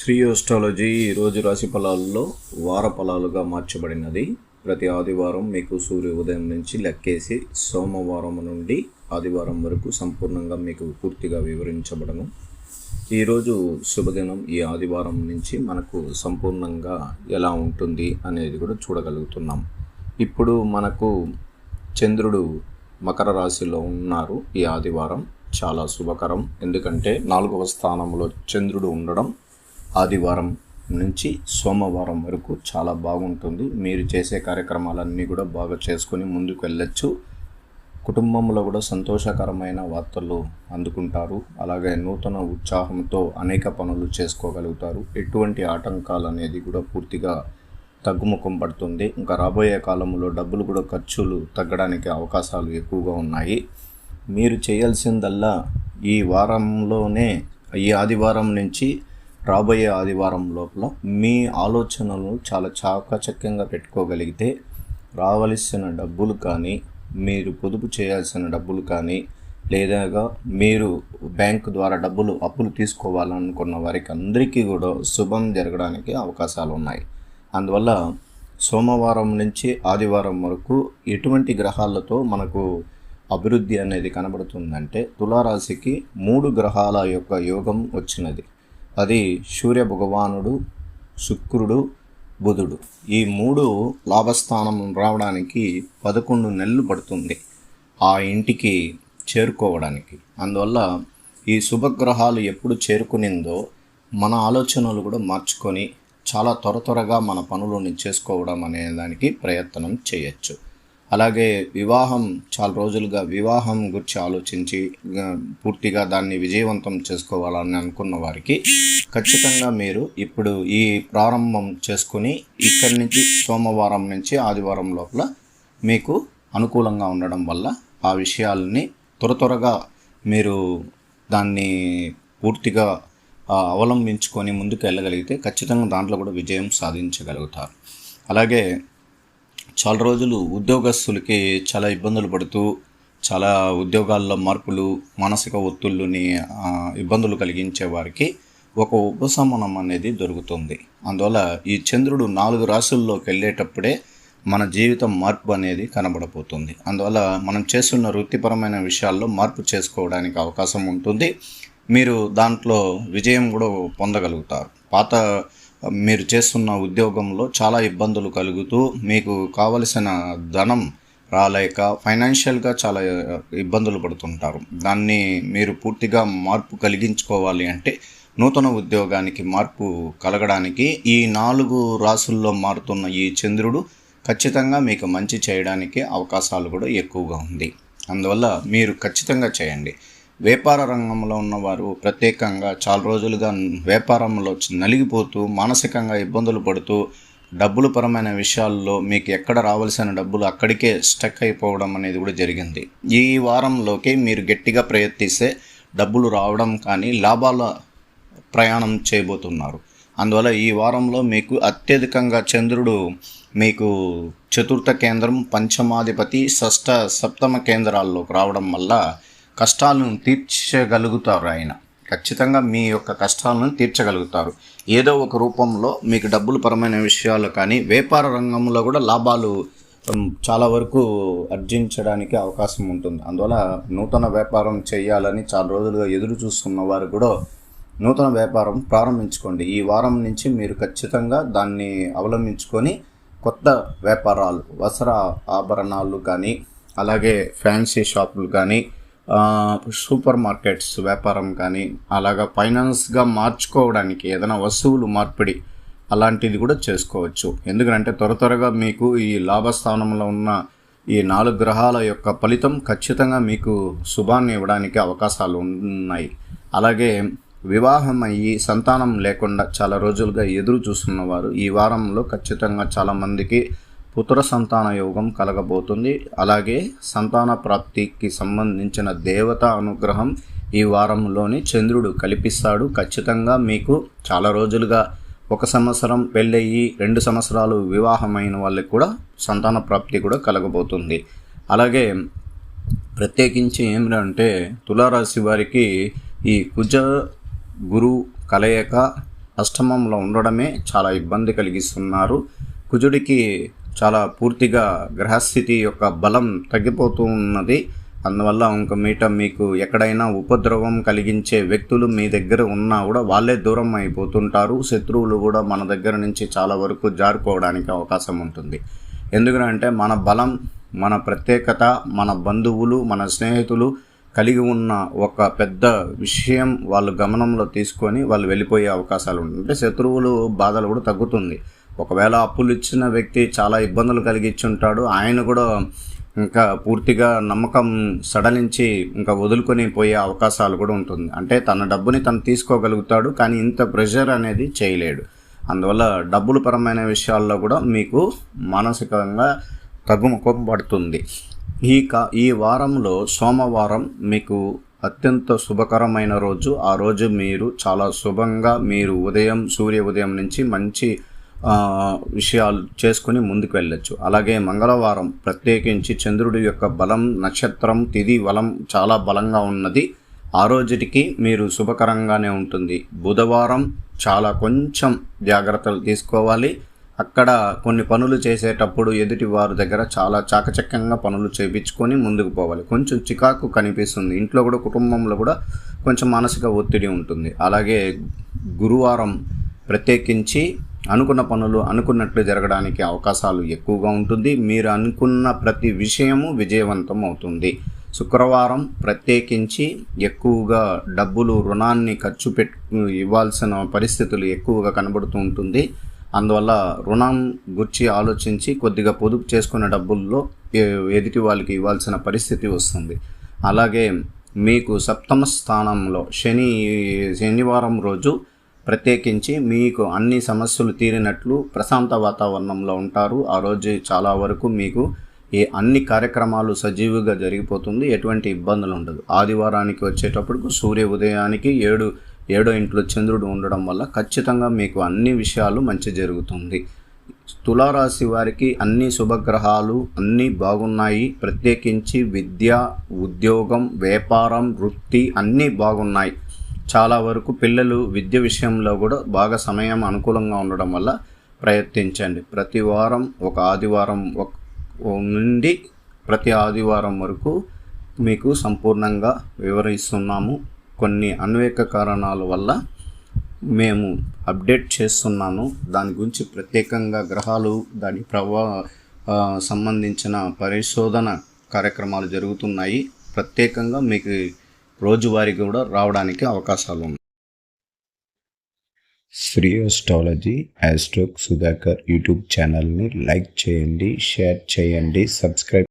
Shri astrology ఈరోజు రాశి ఫలాల్లో వార ఫలాలుగా మార్చబడినది. ప్రతి ఆదివారం మీకు సూర్య ఉదయం నుంచి లెక్కేసి సోమవారం నుండి ఆదివారం వరకు సంపూర్ణంగా మీకు పూర్తిగా వివరించబడను. ఈరోజు శుభదినం. ఈ ఆదివారం నుంచి మనకు సంపూర్ణంగా ఎలా ఉంటుంది అనేది కూడా చూడగలుగుతున్నాం. ఇప్పుడు మనకు చంద్రుడు మకర రాశిలో ఉన్నారు. ఈ ఆదివారం చాలా శుభకరం, ఎందుకంటే 4వ స్థానంలో చంద్రుడు ఉండడం ఆదివారం నుంచి సోమవారం వరకు చాలా బాగుంటుంది. మీరు చేసే కార్యక్రమాలన్నీ కూడా బాగా చేసుకొని ముందుకు వెళ్ళచ్చు. కుటుంబంలో కూడా సంతోషకరమైన వార్తలు అందుకుంటారు. అలాగే నూతన ఉత్సాహంతో అనేక పనులు చేసుకోగలుగుతారు. ఎటువంటి ఆటంకాలు అనేది కూడా పూర్తిగా తగ్గుముఖం పడుతుంది. ఇంకా రాబోయే కాలంలో డబ్బులు కూడా ఖర్చులు తగ్గడానికి అవకాశాలు ఎక్కువగా ఉన్నాయి. మీరు చేయాల్సిందల్లా ఈ వారంలోనే, ఈ ఆదివారం నుంచి రాబోయే ఆదివారం లోపల మీ ఆలోచనలను చాలా చాకచక్యంగా పెట్టుకోగలిగితే రావలసిన డబ్బులు కానీ, మీరు పొదుపు చేయాల్సిన డబ్బులు కానీ, లేదా మీరు బ్యాంకు ద్వారా అప్పులు తీసుకోవాలనుకున్న వారికి అందరికీ కూడా శుభం జరగడానికి అవకాశాలు ఉన్నాయి. అందువల్ల సోమవారం నుంచి ఆదివారం వరకు ఎటువంటి గ్రహాలతో మనకు అభివృద్ధి అనేది కనబడుతుందంటే, తులారాశికి 3 గ్రహాల యొక్క యోగం వచ్చినది. అది సూర్య భగవానుడు, శుక్రుడు, బుధుడు. ఈ 3 లాభస్థానం రావడానికి 11 నెలలు పడుతుంది ఆ ఇంటికి చేరుకోవడానికి. అందువల్ల ఈ శుభగ్రహాలు ఎప్పుడు చేరుకునిందో మన ఆలోచనలు కూడా మార్చుకొని చాలా త్వరగా మన పనులను చేసుకోవడం అనే దానికి ప్రయత్నం చేయొచ్చు. అలాగే వివాహం, చాలా రోజులుగా వివాహం గురించి ఆలోచించి పూర్తిగా దాన్ని విజయవంతం చేసుకోవాలని అనుకున్న వారికి ఖచ్చితంగా మీరు ఇప్పుడు ఈ ప్రారంభం చేసుకుని ఇక్కడి నుంచి సోమవారం నుంచి ఆదివారం లోపల మీకు అనుకూలంగా ఉండడం వల్ల ఆ విషయాలని త్వరగా మీరు దాన్ని పూర్తిగా అవలంబించుకొని ముందుకు వెళ్ళగలిగితే ఖచ్చితంగా దాంట్లో కూడా విజయం సాధించగలుగుతారు. అలాగే చాలా రోజులు ఉద్యోగస్తులకి చాలా ఇబ్బందులు పడుతూ, చాలా ఉద్యోగాల్లో మార్పులు, మానసిక ఒత్తిళ్ళని ఇబ్బందులు కలిగించే వారికి ఒక ఉపశమనం అనేది దొరుకుతుంది. అందువల్ల ఈ చంద్రుడు 4 రాశుల్లోకి వెళ్ళేటప్పుడే మన జీవితం మార్పు అనేది కనబడబోతుంది. అందువల్ల మనం చేస్తున్న వృత్తిపరమైన విషయాల్లో మార్పు చేసుకోవడానికి అవకాశం ఉంటుంది. మీరు దాంట్లో విజయం కూడా పొందగలుగుతారు. మీరు చేస్తున్న ఉద్యోగంలో చాలా ఇబ్బందులు కలుగుతూ మీకు కావలసిన ధనం రాలేక ఫైనాన్షియల్గా చాలా ఇబ్బందులు పడుతుంటారు. దాన్ని మీరు పూర్తిగా మార్పు కలిగించుకోవాలి అంటే, నూతన ఉద్యోగానికి మార్పు కలగడానికి ఈ 4 రాశుల్లో మారుతున్న ఈ చంద్రుడు ఖచ్చితంగా మీకు మంచి చేయడానికి అవకాశాలు కూడా ఎక్కువగా ఉంది. అందువల్ల మీరు ఖచ్చితంగా చేయండి. వ్యాపార రంగంలో ఉన్నవారు ప్రత్యేకంగా చాలా రోజులుగా వ్యాపారంలో నలిగిపోతూ, మానసికంగా ఇబ్బందులు పడుతూ, డబ్బుల పరమైన విషయాల్లో మీకు ఎక్కడ రావాల్సిన డబ్బులు అక్కడికే స్టక్ అయిపోవడం అనేది కూడా జరిగింది. ఈ వారంలోకి మీరు గట్టిగా ప్రయత్నిస్తే డబ్బులు రావడం కానీ, లాభాల ప్రయాణం చేయబోతున్నారు. అందువల్ల ఈ వారంలో మీకు అత్యధికంగా చంద్రుడు మీకు 4వ కేంద్రం, పంచమాధిపతి, 6వ, 7వ కేంద్రాల్లోకి రావడం వల్ల కష్టాలను తీర్చగలుగుతారు. ఆయన ఖచ్చితంగా మీ యొక్క కష్టాలను తీర్చగలుగుతారు. ఏదో ఒక రూపంలో మీకు డబ్బుల పరమైన విషయాలు కానీ, వ్యాపార రంగంలో కూడా లాభాలు చాలా వరకు ఆర్జించడానికి అవకాశం ఉంటుంది. అందువల్ల నూతన వ్యాపారం చేయాలని చాలా రోజులుగా ఎదురు చూస్తున్న వారు కూడా నూతన వ్యాపారం ప్రారంభించుకోండి. ఈ వారం నుంచి మీరు ఖచ్చితంగా దాన్ని అవలంబించుకొని కొత్త వ్యాపారాలు, వస్త్ర ఆభరణాలు కానీ, అలాగే ఫ్యాన్సీ షాపులు కానీ, సూపర్ మార్కెట్స్ వ్యాపారం కానీ, అలాగా ఫైనాన్స్గా మార్చుకోవడానికి ఏదైనా వస్తువులు మార్పిడి అలాంటిది కూడా చేసుకోవచ్చు. ఎందుకంటే త్వరగా మీకు ఈ లాభస్థానంలో ఉన్న ఈ 4 గ్రహాల యొక్క ఫలితం ఖచ్చితంగా మీకు శుభాన్ని ఇవ్వడానికి అవకాశాలు ఉన్నాయి. అలాగే వివాహం అయ్యి సంతానం లేకుండా చాలా రోజులుగా ఎదురు చూస్తున్నవారు ఈ వారంలో ఖచ్చితంగా చాలామందికి పుత్ర సంతాన యోగం కలగబోతుంది. అలాగే సంతాన ప్రాప్తికి సంబంధించిన దేవతా అనుగ్రహం ఈ వారంలోని చంద్రుడు కల్పిస్తాడు. ఖచ్చితంగా మీకు చాలా రోజులుగా 1 సంవత్సరం పెళ్ళయ్యి 2 సంవత్సరాలు వివాహమైన వాళ్ళకి కూడా సంతాన ప్రాప్తి కూడా కలగబోతుంది. అలాగే ప్రత్యేకించి ఏమిటంటే తులారాశి వారికి ఈ కుజ గురు కలయిక అష్టమంలో ఉండడమే చాలా ఇబ్బంది కలిగిస్తున్నారు. కుజుడికి చాలా పూర్తిగా గ్రహస్థితి యొక్క బలం తగ్గిపోతూ ఉన్నది. అందువల్ల మీకు ఎక్కడైనా ఉపద్రవం కలిగించే వ్యక్తులు మీ దగ్గర ఉన్నా కూడా వాళ్ళే దూరం అయిపోతుంటారు. శత్రువులు కూడా మన దగ్గర నుంచి చాలా వరకు జారుకోవడానికి అవకాశం ఉంటుంది. ఎందుకంటే మన బలం, మన ప్రత్యేకత, మన బంధువులు, మన స్నేహితులు కలిగి ఉన్న ఒక పెద్ద విషయం వాళ్ళు గమనంలో తీసుకొని వాళ్ళు వెళ్ళిపోయే అవకాశాలు ఉంటాయి. అంటే శత్రువులు బాధలు కూడా తగ్గుతుంది. ఒకవేళ అప్పులు ఇచ్చిన వ్యక్తి చాలా ఇబ్బందులు కలిగించుంటాడు. ఆయన కూడా ఇంకా పూర్తిగా నమ్మకం సడలించి ఇంకా వదులుకొని పోయే అవకాశాలు కూడా ఉంటుంది. అంటే తన డబ్బుని తను తీసుకోగలుగుతాడు, కానీ ఇంత ప్రెషర్ అనేది చేయలేడు. అందువల్ల డబ్బుల పరమైన విషయాల్లో కూడా మీకు మానసికంగా తగ్గుముఖం పడుతుంది. ఈ వారంలో సోమవారం మీకు అత్యంత శుభకరమైన రోజు. ఆ రోజు మీరు చాలా శుభంగా సూర్య ఉదయం నుంచి మంచి విషయాలు చేసుకుని ముందుకు వెళ్ళొచ్చు. అలాగే మంగళవారం ప్రత్యేకించి చంద్రుడి యొక్క బలం, నక్షత్రం, తిథి బలం చాలా బలంగా ఉన్నది. ఆ రోజుకి మీరు శుభకరంగానే ఉంటుంది. బుధవారం చాలా కొంచెం జాగ్రత్తలు తీసుకోవాలి. అక్కడ కొన్ని పనులు చేసేటప్పుడు ఎదుటి వారి దగ్గర చాలా చాకచక్యంగా పనులు చేయించుకొని ముందుకు పోవాలి. కొంచెం చికాకు కనిపిస్తుంది. ఇంట్లో కూడా, కుటుంబంలో కూడా కొంచెం మానసిక ఒత్తిడి ఉంటుంది. అలాగే గురువారం ప్రత్యేకించి అనుకున్న పనులు అనుకున్నట్లు జరగడానికి అవకాశాలు ఎక్కువగా ఉంటుంది. మీరు అనుకున్న ప్రతి విషయము విజయవంతం అవుతుంది. శుక్రవారం ప్రత్యేకించి ఎక్కువగా డబ్బులు, రుణాన్ని ఖర్చు ఇవ్వాల్సిన పరిస్థితులు ఎక్కువగా కనబడుతూ ఉంటుంది. అందువల్ల రుణం గురించి ఆలోచించి కొద్దిగా పొదుపు చేసుకున్న డబ్బుల్లో ఎదుటి వాళ్ళకి ఇవ్వాల్సిన పరిస్థితి వస్తుంది. అలాగే మీకు సప్తమ స్థానంలో శనివారం రోజు ప్రత్యేకించి మీకు అన్ని సమస్యలు తీరినట్లు ప్రశాంత వాతావరణంలో ఉంటారు. ఆ రోజు చాలా వరకు మీకు అన్ని కార్యక్రమాలు సజీవుగా జరిగిపోతుంది. ఎటువంటి ఇబ్బందులు ఉండదు. ఆదివారానికి వచ్చేటప్పటికి సూర్య ఉదయానికి ఏడో ఇంట్లో చంద్రుడు ఉండడం వల్ల ఖచ్చితంగా మీకు అన్ని విషయాలు మంచి జరుగుతుంది. తులారాశి వారికి అన్ని శుభగ్రహాలు అన్నీ బాగున్నాయి. ప్రత్యేకించి విద్య, ఉద్యోగం, వ్యాపారం, వృత్తి అన్నీ బాగున్నాయి. చాలా వరకు పిల్లలు విద్య విషయంలో కూడా బాగా సమయం అనుకూలంగా ఉండడం వల్ల ప్రయత్నించండి. ప్రతి వారం ఒక ఆదివారం నుండి ప్రతి ఆదివారం వరకు మీకు సంపూర్ణంగా వివరిస్తున్నాము. కొన్ని అన్వేక కారణాల వల్ల మేము అప్డేట్ చేస్తున్నాను. దాని గురించి ప్రత్యేకంగా గ్రహాలు, దాని సంబంధించిన పరిశోధన కార్యక్రమాలు జరుగుతున్నాయి. ప్రత్యేకంగా మీకు రోజువారీ కూడా రావడానికి అవకాశాలు ఉన్నాయి. శ్రీ ఆస్ట్రాలజీ ఆస్ట్రోక్ సుధాకర్ యూట్యూబ్ ఛానల్ని లైక్ చేయండి, షేర్ చేయండి, సబ్స్క్రైబ్